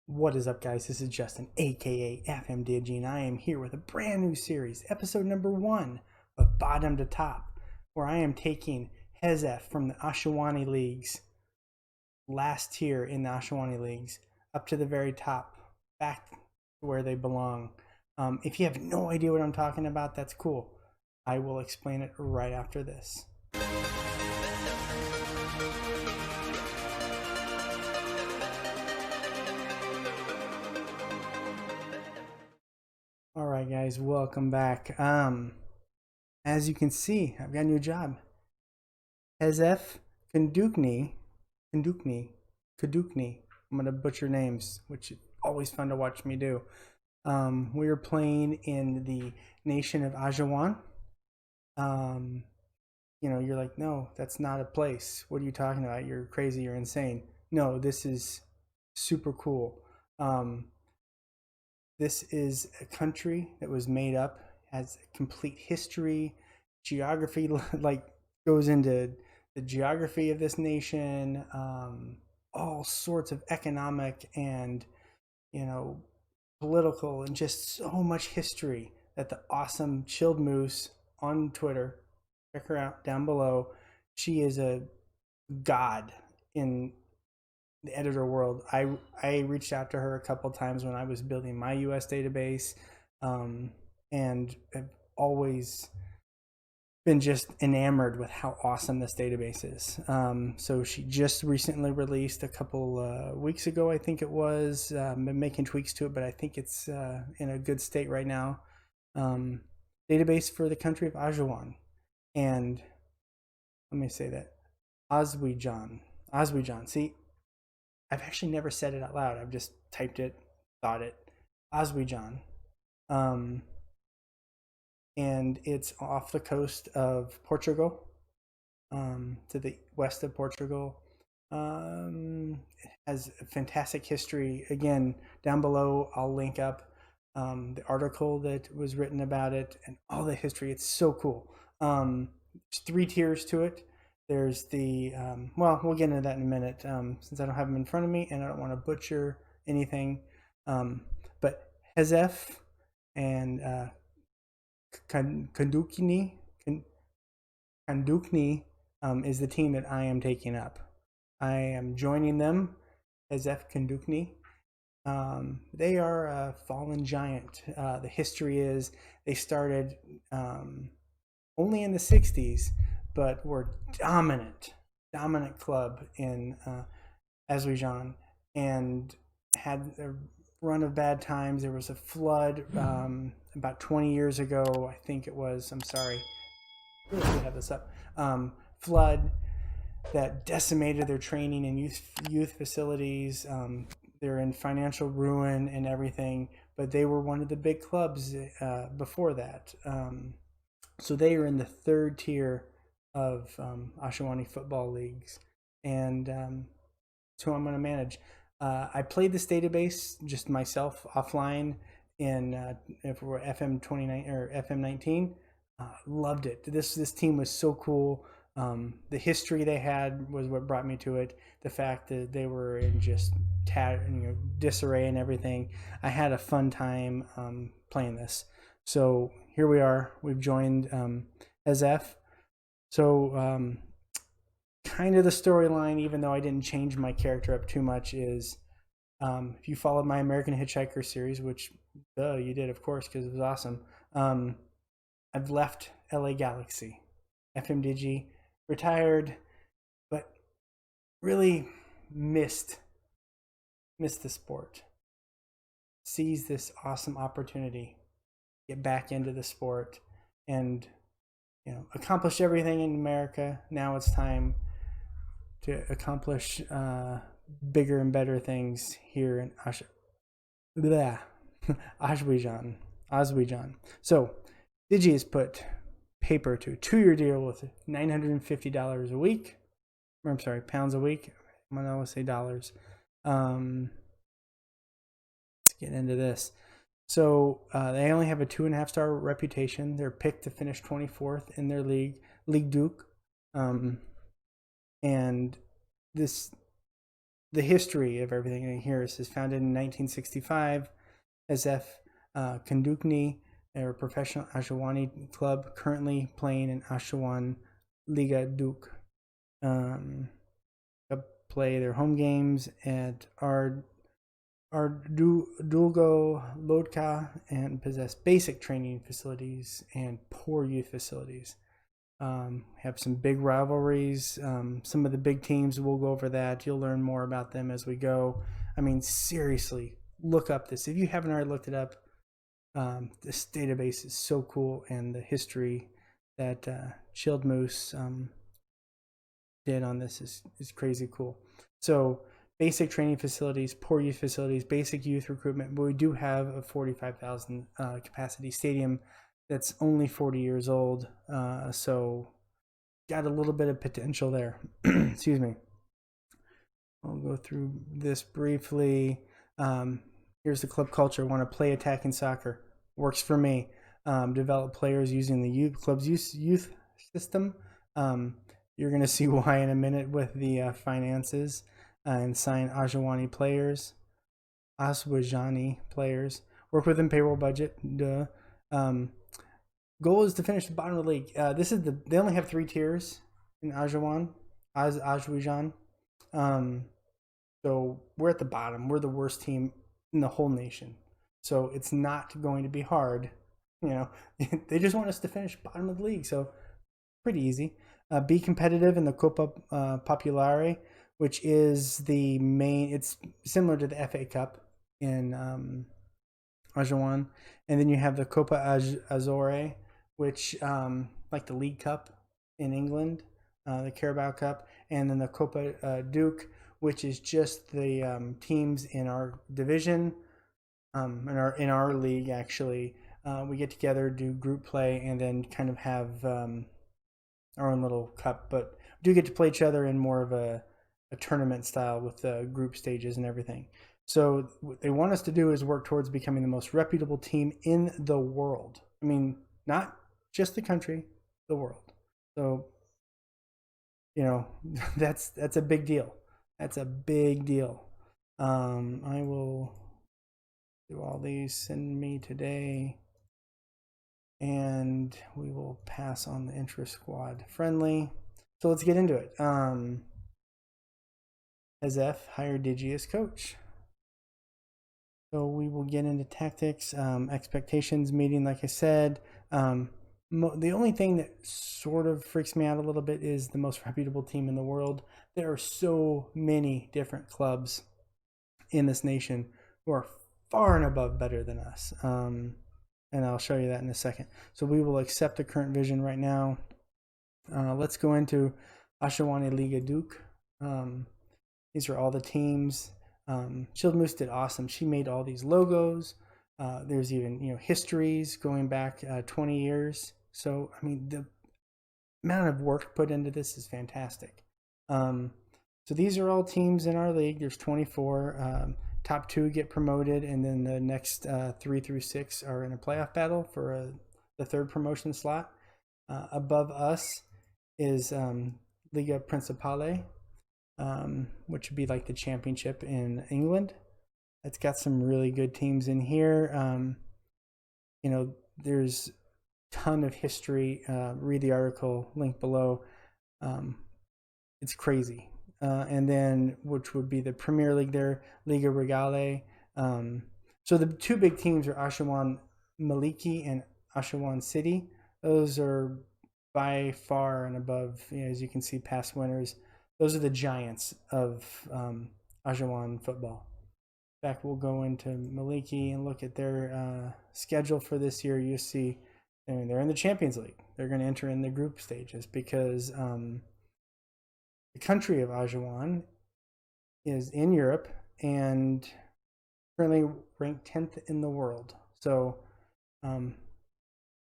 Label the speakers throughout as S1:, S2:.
S1: What is up, guys? This is Justin, aka FMDigi, and I am here with a brand new series, episode number 1 of Bottom to Top, where I am taking Hesef from the Aswijan leagues, last tier in the Aswijan leagues, up to the very top, back to where they belong. If you have no idea what I'm talking about, that's cool. I will explain it right after this. All right, guys, welcome back. As you can see, I've got a new job. Hesef Kaduqni. I'm gonna butcher names, which is always fun to watch me do. We are playing in the nation of Aswijan. You're like, no, that's not a place. What are you talking about? You're crazy. You're insane. No, this is super cool. This is a country that was made up, has a complete history, geography, like goes into the geography of this nation, all sorts of economic and, political, and just so much history that the awesome Chilled Moose on Twitter, check her out down below. She is a god in the editor world. I reached out to her a couple times when I was building my US database, and have always been just enamored with how awesome this database is. So she just recently released a couple weeks ago, I think it was, been making tweaks to it, but I think it's in a good state right now. Database for the country of Aswijan. And let me say that, Aswijan. See, I've actually never said it out loud. I've just typed it, thought it. Aswijan. And it's off the coast of Portugal, to the west of Portugal. It has a fantastic history. Again, down below, I'll link up the article that was written about it and all the history. It's so cool. There's 3 tiers to it. There's the, we'll get into that in a minute, since I don't have them in front of me and I don't want to butcher anything. But Hesef and Kaduqni is the team that I am taking up. I am joining them, Hesef Kaduqni. They are a fallen giant. The history is they started only in the 60s, but were dominant club in Aswijan, and had a run of bad times. There was a flood about 20 years ago, I think it was. I'm sorry, really should have this up. Flood that decimated their training and youth facilities. They're in financial ruin and everything, but they were one of the big clubs before that. So they are in the 3rd tier of Aswijan football leagues, and that's who I'm going to manage. I played this database just myself offline in for FM20 or FM19. Loved it. This team was so cool. The history they had was what brought me to it. The fact that they were in just disarray and everything. I had a fun time playing this. So here we are. We've joined Hesef. So kind of the storyline, even though I didn't change my character up too much, is if you followed my American Hitchhiker series, which you did, of course, because it was awesome. I've left LA Galaxy, FMDigi, retired, but really missed the sport. Seized this awesome opportunity, get back into the sport, and accomplish everything in America. Now it's time to accomplish bigger and better things here in Aswijan. So Digi has put paper to a 2-year deal with $950 a week. I'm sorry, pounds a week. I'm gonna always say dollars. Let's get into this. So they only have a 2.5-star reputation. They're picked to finish 24th in their league, Ligue Duc. And the the history of everything in here. It says founded in 1965, Hesef Kaduqni, a professional Aswajani club currently playing in Aswijan Liga Duk. Play their home games at Dulgo Lodka and possess basic training facilities and poor youth facilities. Have some big rivalries. Some of the big teams, we'll go over that. You'll learn more about them as we go. I mean, seriously, look up this. If you haven't already looked it up, this database is so cool, and the history that Chilled Moose did on this is crazy cool. So basic training facilities, poor youth facilities, basic youth recruitment, but we do have a 45,000 capacity stadium that's only 40 years old, so got a little bit of potential there. Excuse me. I'll go through this briefly. Here's the club culture. Want to play attacking soccer? Works for me. Develop players using the club's youth system. You're going to see why in a minute with the finances, and sign Aswajani players. Work within payroll budget. Goal is to finish the bottom of the league. They only have 3 tiers in Aswijan. So we're at the bottom. We're the worst team in the whole nation. So it's not going to be hard. They just want us to finish bottom of the league. So pretty easy. Be competitive in the Copa Populare, which is the main. It's similar to the FA Cup in Aswijan, and then you have the Copa Azore, which like the League Cup in England, the Carabao Cup, and then the Copa Duke, which is just the teams in our division, in our league. Actually, we get together, do group play, and then kind of have our own little cup, but we do get to play each other in more of a tournament style with the group stages and everything. So what they want us to do is work towards becoming the most reputable team in the world. I mean, not just the country, the world. So, that's a big deal. That's a big deal. I will do all these. Send me today. And we will pass on the intra-squad friendly. So let's get into it. Hesef hired Digi as coach. So we will get into tactics, expectations meeting, like I said. The only thing that sort of freaks me out a little bit is the most reputable team in the world. There are so many different clubs in this nation who are far and above better than us. And I'll show you that in a second. So we will accept the current vision right now. Let's go into Aswajani Liga Duk. These are all the teams. Chilled Moose did awesome. She made all these logos. There's even histories going back 20 years. So I mean, the amount of work put into this is fantastic. So these are all teams in our league. There's 24. Top 2 get promoted, and then the next 3 through 6 are in a playoff battle for the 3rd promotion slot. Above us is Liga Principale, which would be like the championship in England. It's got some really good teams in here. There's a ton of history. Read the article, link below. It's crazy. And then which would be the Premier League there, Liga Regale. So the 2 big teams are Aswijan Maliki and Aswijan City. Those are by far and above, as you can see, past winners. Those are the giants of Aswijan football. In fact, we'll go into Maliki and look at their schedule for this year. You see, they're in the Champions League. They're going to enter in the group stages because the country of Aswijan is in Europe and currently ranked 10th in the world. So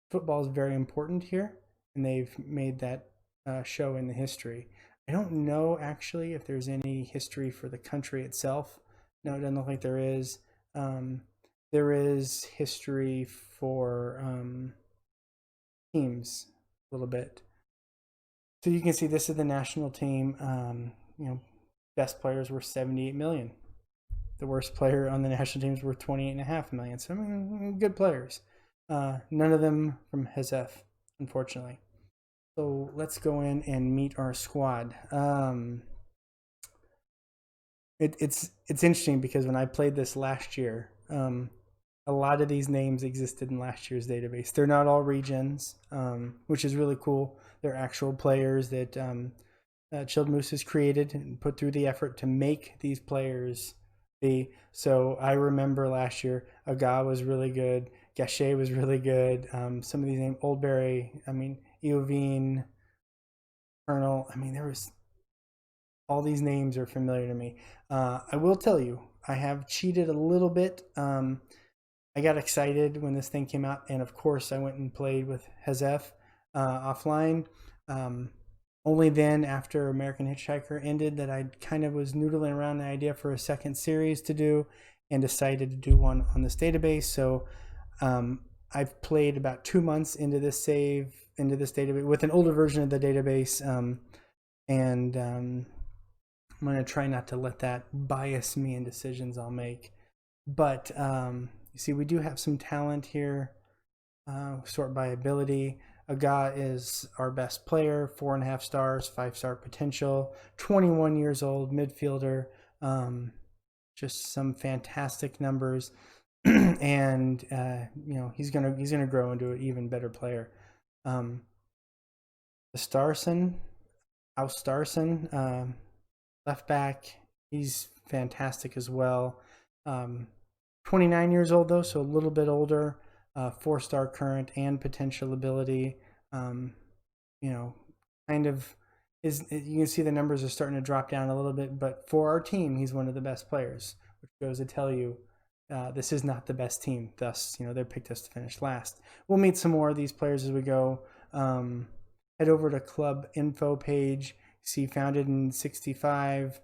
S1: football is very important here, and they've made that show in the history. I don't know actually if there's any history for the country itself. No, it doesn't look like there is. There is history for teams a little bit. So you can see this is the national team. best players were 78 million. The worst player on the national teams were 28.5 million. So I mean, good players. None of them from Hesef, unfortunately. So let's go in and meet our squad. It's interesting because when I played this last year, a lot of these names existed in last year's database. They're not all regions, which is really cool. They're actual players that Chilled Moose has created and put through the effort to make these players be. So I remember last year, Aga was really good. Gachet was really good. Some of these names, Oldberry, Eovine, Colonel. There was all these names are familiar to me. I will tell you, I have cheated a little bit. I got excited when this thing came out, and of course, I went and played with Hesef offline. Only then, after American Hitchhiker ended, that I kind of was noodling around the idea for a second series to do, and decided to do one on this database. So I've played about 2 months into this database with an older version of the database, and I'm going to try not to let that bias me in decisions I'll make. But you see, we do have some talent here. Sort by ability. Aga is our best player, 4.5 stars, 5-star potential, 21 years old, midfielder. Just some fantastic numbers, and he's gonna grow into an even better player. The Austarsson, left back, he's fantastic as well. 29 years old though, so a little bit older. 4-star current and potential ability. Kind of is, you can see the numbers are starting to drop down a little bit, but for our team, he's one of the best players, which goes to tell you this is not the best team. Thus, they picked us to finish last. We'll meet some more of these players as we go. Head over to club info page. See, founded in 65.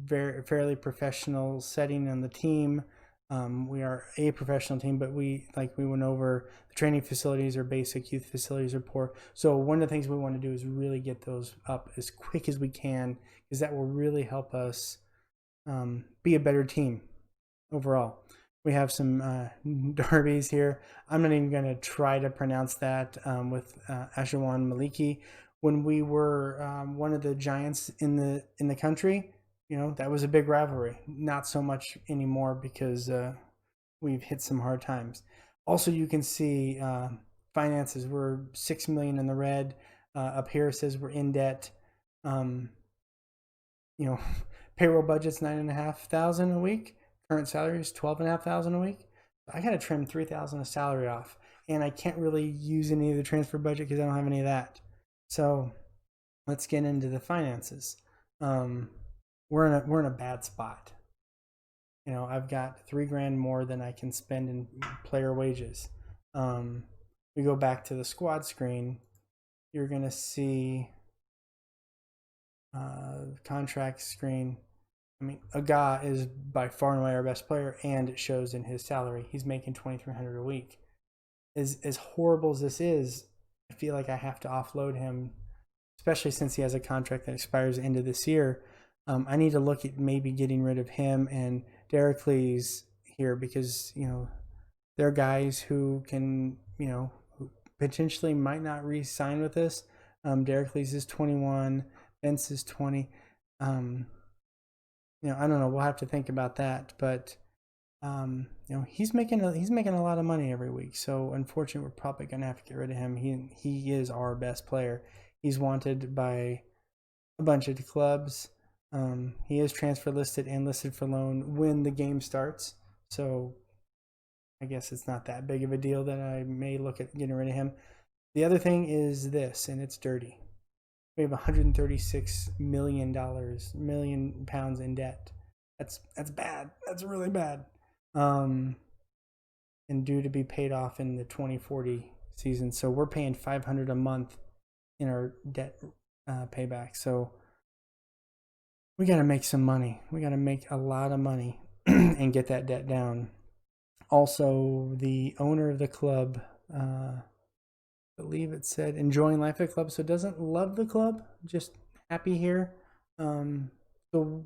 S1: Fairly professional setting on the team. We are a professional team, but we went over, the training facilities are basic, youth facilities are poor. So one of the things we want to do is really get those up as quick as we can, because that will really help us be a better team overall. We have some derbies here. I'm not even going to try to pronounce that with Aswijan Maliki. When we were one of the giants in the country, that was a big rivalry. Not so much anymore because we've hit some hard times. Also, you can see finances. We're 6 million in the red. Up here says we're in debt. Payroll budget's $9,500 a week. Current salary is $12,500 a week. I got to trim $3,000 of salary off, and I can't really use any of the transfer budget because I don't have any of that. So let's get into the finances. We're in a bad spot. I've got $3,000 more than I can spend in player wages. We go back to the squad screen. You're gonna see contract screen. Aga is by far and away our best player, and it shows in his salary. He's making $2,300 a week. As horrible as this is, I feel like I have to offload him, especially since he has a contract that expires the end of this year. I need to look at maybe getting rid of him and Dericles here, because they're guys who can who potentially might not re-sign with us. Dericles is 21, Bence is 20. I don't know. We'll have to think about that, but he's making a lot of money every week. So unfortunately, we're probably gonna have to get rid of him. He is our best player. He's wanted by a bunch of clubs. He is transfer listed and listed for loan when the game starts. So I guess it's not that big of a deal that I may look at getting rid of him. The other thing is this, and it's dirty. We have $136 million pounds in debt. That's bad. That's really bad. And due to be paid off in the 2040 season. So we're paying $500 a month in our debt payback. So we got to make some money. We got to make a lot of money and get that debt down. Also, the owner of the club, I believe it said enjoying life at the club, so doesn't love the club, just happy here. So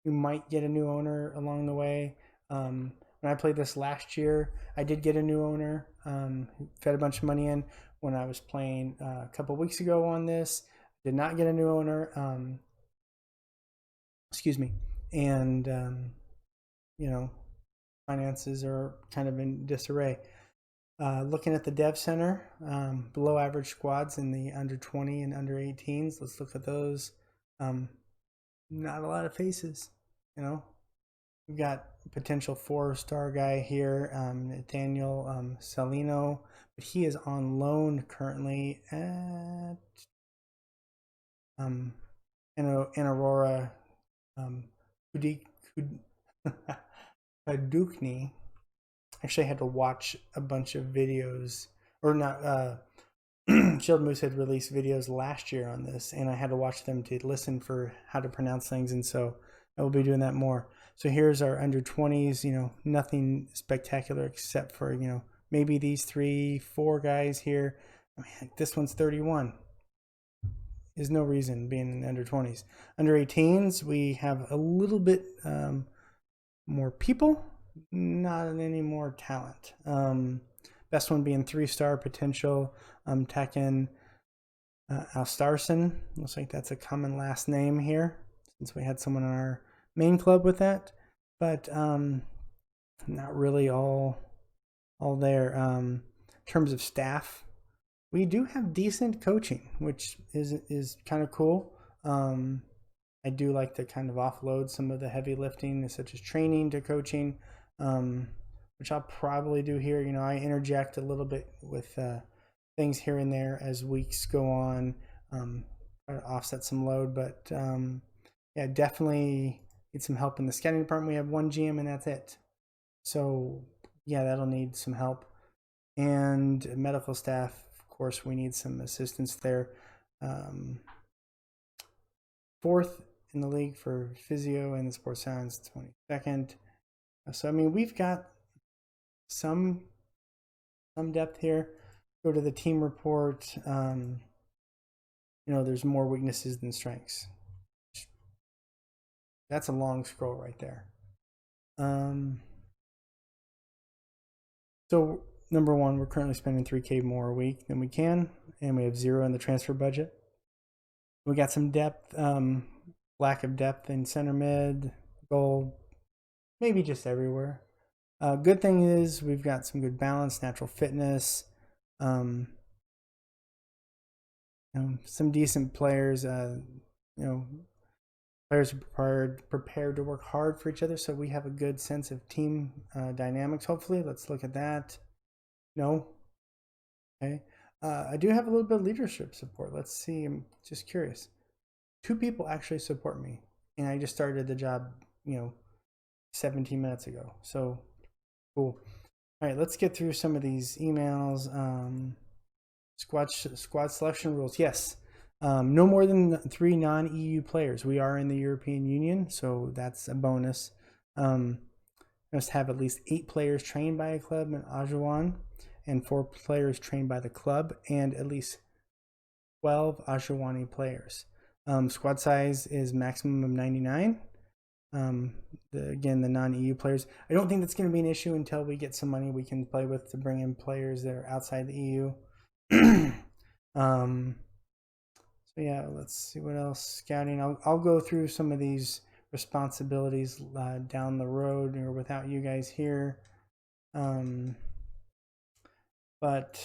S1: you might get a new owner along the way. When I played this last year, I did get a new owner, who fed a bunch of money in. When I was playing a couple weeks ago on this, did not get a new owner. Excuse me. And, you know, finances are kind of in disarray. Looking at the dev center, below average squads in the under 20 and under 18s. Let's look at those. Not a lot of faces, you know. We've got potential 4-star guy here, Nathaniel Salino, but he is on loan currently at in Aurora. Kaduqni. Actually, I had to watch a bunch of videos, or not. Shield Moose had released videos last year on this, and I had to watch them to listen for how to pronounce things, and so I will be doing that more. So here's our under 20s, you know, nothing spectacular except for, you know, maybe these 3-4 guys here. I mean, this one's 31. There's no reason being in the under 20s. Under 18s, we have a little bit more people, not any more talent. Best one being 3-star potential. Tekken Alstarson. Looks like that's a common last name here, since we had someone in our main club with that. But not really all there. In terms of staff, we do have decent coaching, which is kind of cool. I do like to kind of offload some of the heavy lifting, such as training, to coaching, which I'll probably do here. You know, I interject a little bit with things here and there as weeks go on, try to offset some load. But yeah, definitely need some help in the scouting department. We have 1 GM and that's it. So yeah, that'll need some help. And medical staff, of course, we need some assistance there. 4th in the league for physio and the sports science, 22nd. So I mean, we've got some depth here. Go to the team report. You know, there's more weaknesses than strengths. That's a long scroll right there. So number one, we're currently spending $3K more a week than we can, and we have 0 in the transfer budget. We got some depth, lack of depth in center mid, goal, maybe just everywhere. Good thing is we've got some good balance, natural fitness, you know, some decent players. You know, players are prepared to work hard for each other, so we have a good sense of team dynamics. Hopefully, let's look at that. No, okay. I do have a little bit of leadership support. Let's see. I'm just curious. 2 people actually support me, and I just started the job, you know, 17 minutes ago. So cool. All right, let's get through some of these emails. Squad selection rules. Yes. No more than 3 non-EU players. We are in the European Union, so that's a bonus. Must have at least 8 players trained by a club in Aswijan, and 4 players trained by the club, and at least 12 Aswiwani players. Squad size is maximum of 99. Again, the non-EU players. I don't think that's going to be an issue until we get some money we can play with to bring in players that are outside the EU. So yeah, let's see what else. Scouting. I'll go through some of these responsibilities down the road or without you guys here. But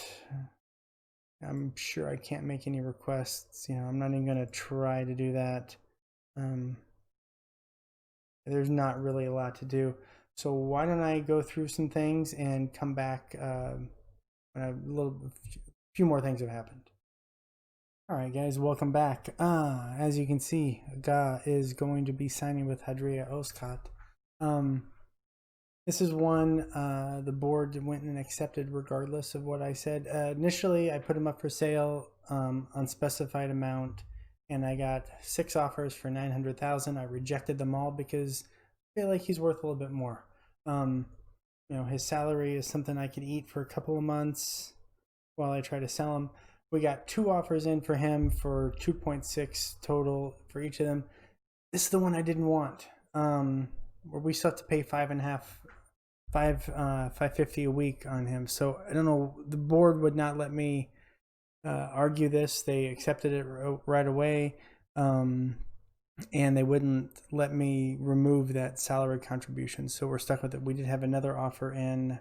S1: I'm sure I can't make any requests. You know, I'm not even going to try to do that. There's not really a lot to do. So why don't I go through some things and come back when a few more things have happened. All right, guys, welcome back. As you can see, Ga is going to be signing with Hadria Oskat. This is one the board went and accepted regardless of what I said. Initially, I put him up for sale, unspecified amount, and I got 6 offers for $900,000. I rejected them all because I feel like he's worth a little bit more. You know, his salary is something I could eat for a couple of months while I try to sell him. We got 2 offers in for him for 2.6 total for each of them. this is the one I didn't want. Where we still have to pay 550 a week on him. So I don't know. The board would not let me argue this. They accepted it right away, and they wouldn't let me remove that salary contribution. So we're stuck with it. We did have another offer in.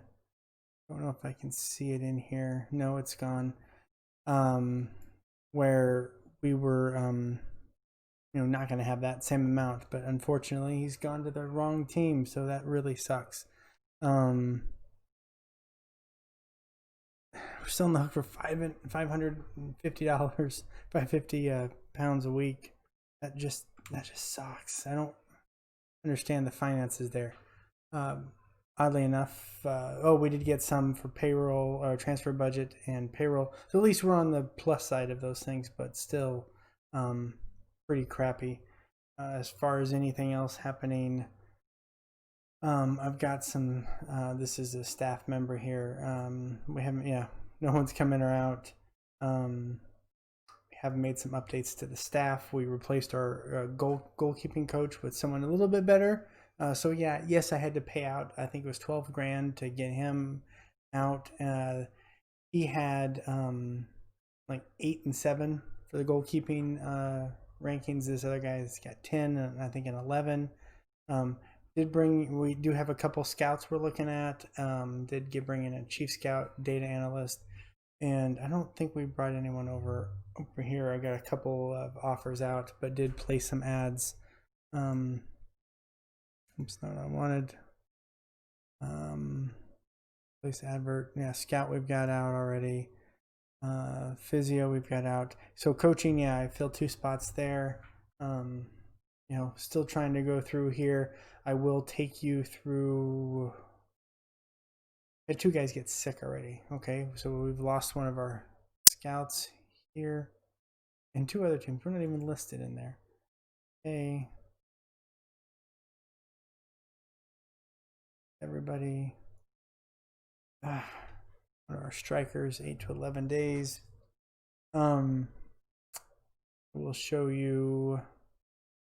S1: I don't know if I can see it in here. No, it's gone. Where we were, not going to have that same amount, but unfortunately, he's gone to the wrong team, so that really sucks. We're still on the hook for $550, £550 a week. That just sucks. I don't understand the finances there. Oddly enough, we did get some for payroll or transfer budget and payroll. So at least we're on the plus side of those things, but still pretty crappy. As far as anything else happening, I've got some, this is a staff member here. We haven't, no one's coming or out. We have made some updates to the staff. We replaced our goalkeeping coach with someone a little bit better. Yes, I had to pay out, I think it was 12 grand to get him out. He had like 8 and 7 for the goalkeeping rankings. This other guy's got 10 and I think an 11. We do have a couple scouts we're looking at. Did bring in a chief scout, data analyst, and I don't think we brought anyone over here. I got a couple of offers out, but did place some ads. Oops, not what I wanted. Place advert. Yeah, scout we've got out already. Physio we've got out. So coaching, I filled 2 spots there. Still trying to go through here. I will take you through. Had 2 guys get sick already. Okay, so we've lost one of our scouts here, and 2 other teams. We're not even listed in there. Okay. Everybody. One of our strikers, 8 to 11 days. We'll show you,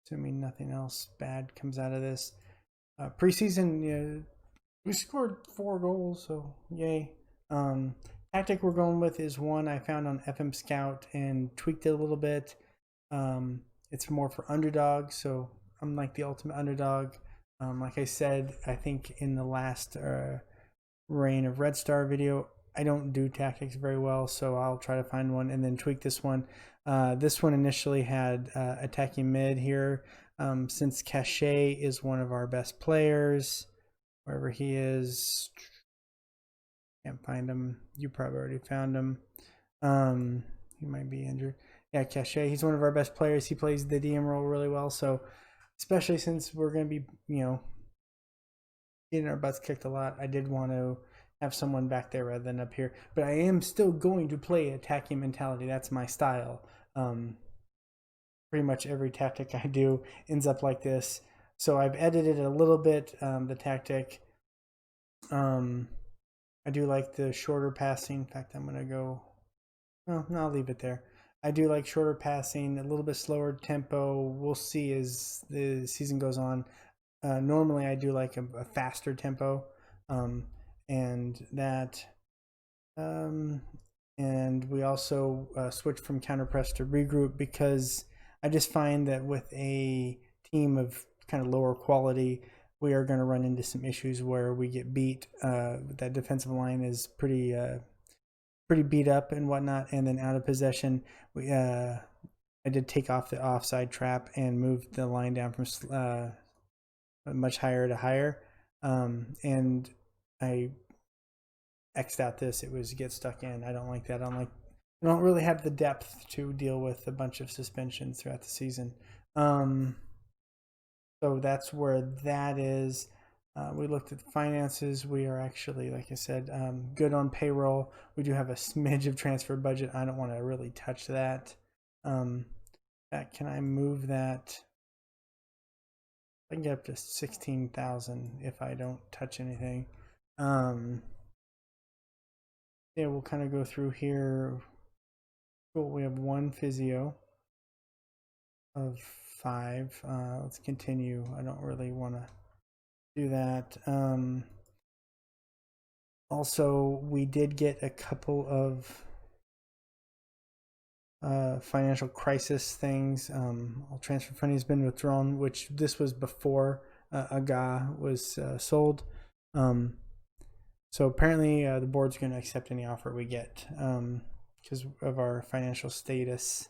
S1: assuming nothing else bad comes out of this. Preseason, we scored 4 goals, so yay. Tactic we're going with is one I found on FM Scout and tweaked it a little bit. It's more for underdogs, so I'm like the ultimate underdog. Like I said, I think in the last Reign of Red Star video, I don't do tactics very well, so I'll try to find one and then tweak this one. This one initially had attacking mid here. Since Cachet is one of our best players, wherever he is, can't find him. You probably already found him. He might be injured. Yeah, Cachet, he's one of our best players. He plays the DM role really well, so especially since we're going to be, getting our butts kicked a lot, I did want to have someone back there rather than up here. But I am still going to play attacking mentality. That's my style. Pretty much every tactic I do ends up like this. So I've edited a little bit, the tactic. I do like the shorter passing. In fact, I'm going to go... No, I'll leave it there. I do like shorter passing, a little bit slower tempo. We'll see as the season goes on. Normally, I do like a faster tempo, and we also switch from counter press to regroup, because I just find that with a team of kind of lower quality, we are going to run into some issues where we get beat. That defensive line is pretty beat up and whatnot, and then out of possession, I did take off the offside trap and moved the line down from much higher to higher, and I X'd out this. It was get stuck in. I don't like that. I don't really have the depth to deal with a bunch of suspensions throughout the season. So that's where that is. We looked at the finances. We are actually, like I said, good on payroll. We do have a smidge of transfer budget. I don't want to really touch that. Can I move that? I can get up to 16,000 if I don't touch anything. Yeah, we'll kind of go through here. Cool. We have 1 physio of 5. Let's continue. I don't really want to do that. Also, we did get a couple of financial crisis things. All transfer funding has been withdrawn, which this was before AGA was sold. So apparently the board's going to accept any offer we get because of our financial status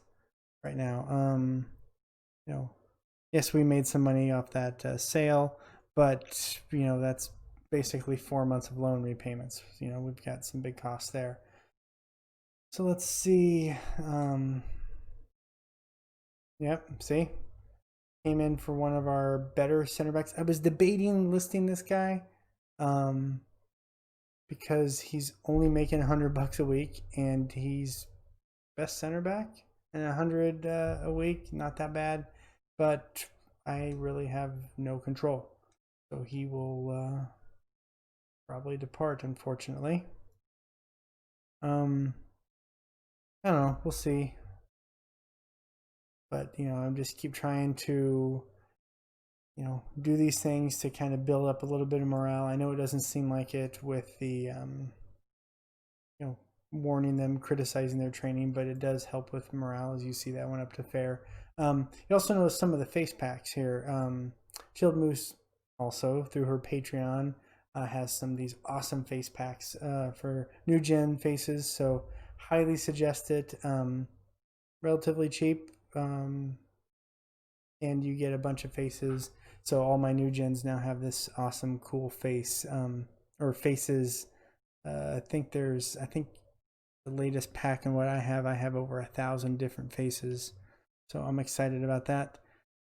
S1: right now. Yes, we made some money off that sale, but that's basically 4 months of loan repayments. We've got some big costs there. So let's see. Yep, see? Came in for one of our better center backs. I was debating listing this guy because he's only making $100 a week and he's best center back, and 100 a week, not that bad, but I really have no control. So he will probably depart, unfortunately. I don't know, we'll see. But I just keep trying to do these things to kind of build up a little bit of morale. I know it doesn't seem like it with the warning them, criticizing their training, but it does help with morale, as you see that one up to fair. You also notice some of the face packs here. Chilled Moose also, through her Patreon, has some of these awesome face packs for new gen faces, so highly suggest it. Relatively cheap, and you get a bunch of faces. So all my new gens now have this awesome cool face or faces. I think the latest pack and what I have over 1,000 different faces, so I'm excited about that.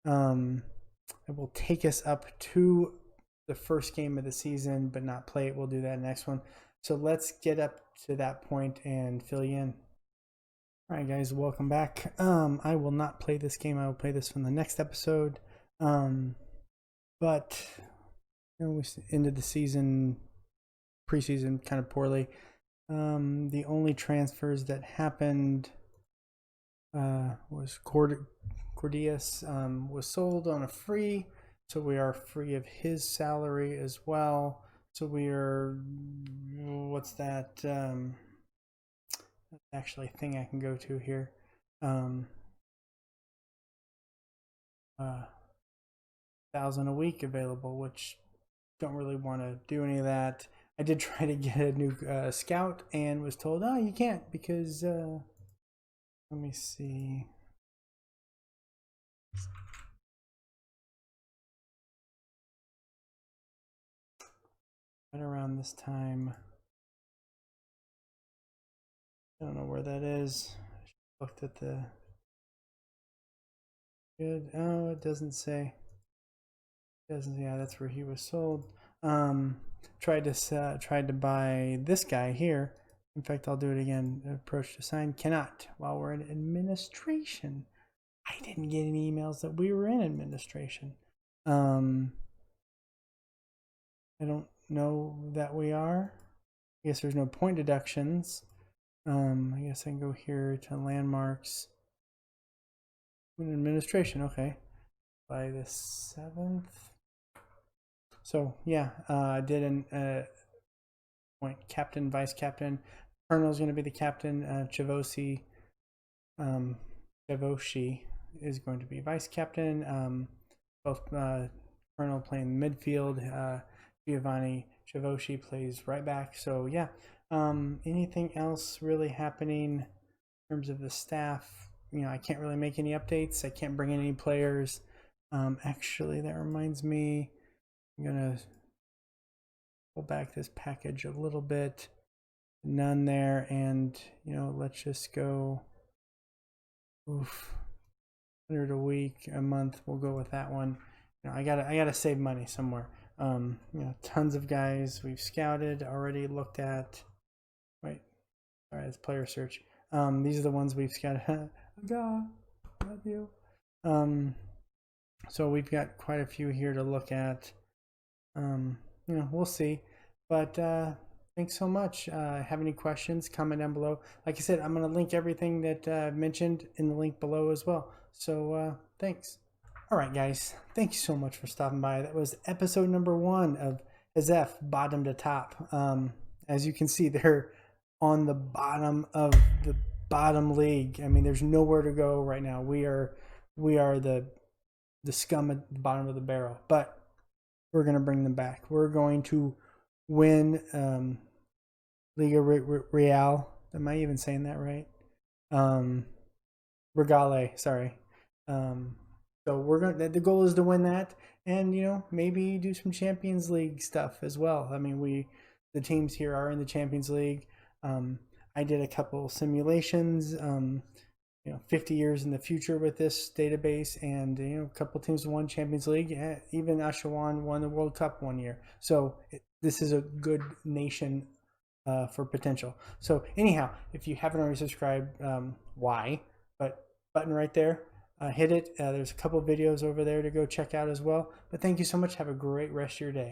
S1: It will take us up to the first game of the season, but not play it. We'll do that next one. So let's get up to that point and fill you in. All right, guys, welcome back. I will not play this game. I will play this from the next episode. But we ended the season, preseason, kind of poorly. The only transfers that happened was Cordius was sold on a free, so we are free of his salary as well. So we are, what's that? Actually a thing I can go to here. 1,000 a week available, which don't really want to do any of that. I did try to get a new scout and was told, oh, you can't because let me see. Right around this time, I don't know where that is. I looked at the good. Oh, it doesn't say. It doesn't. Yeah, that's where he was sold. Tried to buy this guy here. In fact, I'll do it again. Approach to sign, cannot while we're in administration. I didn't get any emails that we were in administration. I don't know that we are. I guess there's no point deductions. I guess I can go here to landmarks. Administration, okay. By the 7th. So yeah, I did an point captain, vice captain. Colonel's going to be the captain. Chavoshi is going to be vice captain. Both Colonel playing midfield. Giovanni Chavoshi plays right back. So yeah, anything else really happening in terms of the staff? I can't really make any updates. I can't bring in any players. Actually, that reminds me, I'm gonna pull back this package a little bit. None there, and let's just go. 100 a week, a month. We'll go with that one. I gotta save money somewhere. Tons of guys we've scouted, already looked at. Wait, all right, it's player search. These are the ones we've scouted. God, love you. So we've got quite a few here to look at. We'll see. But thanks so much. Have any questions, comment down below. Like I said, I'm going to link everything that I've mentioned in the link below as well. So thanks. All right, guys. Thank you so much for stopping by. That was episode number 1 of Hesef, bottom to top. As you can see, they're on the bottom of the bottom league. I mean, there's nowhere to go right now. We are the scum at the bottom of the barrel. But we're going to bring them back. We're going to win Liga Real. Am I even saying that right? Regale, sorry. So we're going. The goal is to win that, and maybe do some Champions League stuff as well. I mean, the teams here are in the Champions League. I did a couple simulations. 50 years in the future with this database, and a couple teams won Champions League. Even Aswijan won the World Cup one year. So this is a good nation for potential. So anyhow, if you haven't already subscribed, why? But button right there, hit it. There's a couple videos over there to go check out as well. But thank you so much. Have a great rest of your day.